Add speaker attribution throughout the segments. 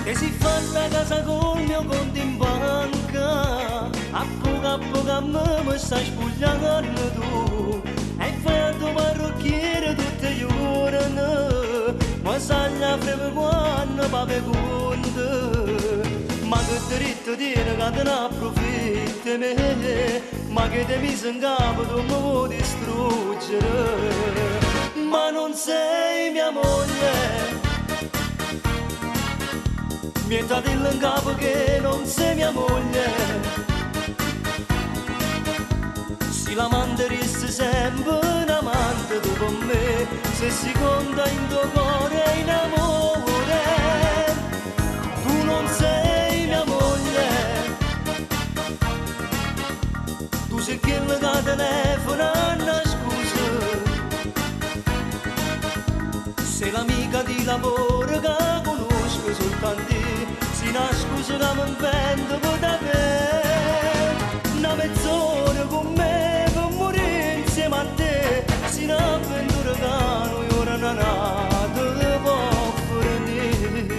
Speaker 1: E si fatta casa col mio conto in banca, a poco a me stai spogliando tu. E fai a tuo parrucchiere tutte le ore, ma sai la freve quando va per conto. Ma che dritto tiene che te ne approfitti me, ma che te mi in capo tu mi vuoi distruggere. Ma non sei mia moglie, mi è dato in capo che non sei mia moglie. Si la manderesti sempre un amante tu con me, se si conta in tuo cuore in amore. Tu non sei mia moglie, tu sei quello che telefona a scusa. Sei l'amica di lavoro che conosco soltanto, si nascusa che mi invento per da me. Una mezz'ora con me per morire insieme a te, si un'avventura che noi ora non te può fornire.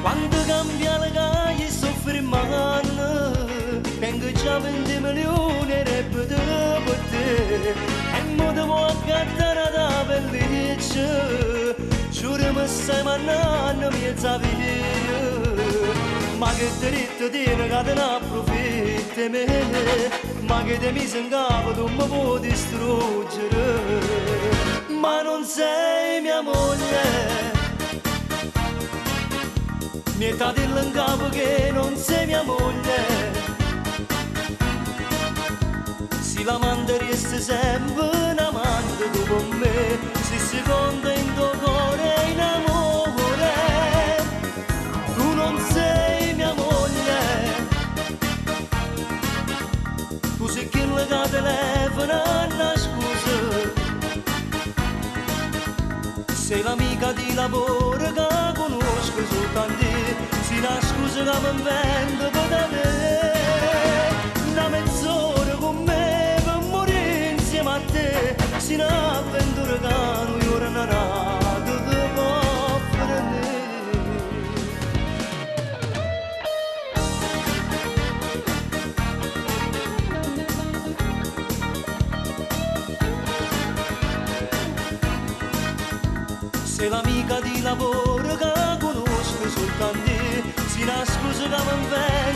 Speaker 1: Quando cambia la calle soffriamo, tengo già 20 milioni e repete per te. E mo te vuoi accattare da pelliccia, giuro mi stai mannando mezza via. Ma che diritto tiene che te ne approfitti me, ma che te mise in capo tu mi puoi distruggere. Ma non sei mia moglie, mi è dato in capo che non sei mia moglie. Si la manderesti sempre un amante tu con me, se si conta in tuo cuore in amore. Tu non sei mia moglie, tu sei quello che telefona a scusa. Sei l'amica di lavoro che conosco soltanto, si la scusa che mi invento per da me. Una mezz'ora con me per morire insieme a te, si un'avventura che noi ora non te può fornire. Sei l'amica di lavoro che conosco soltanto, si nascusa che mi invento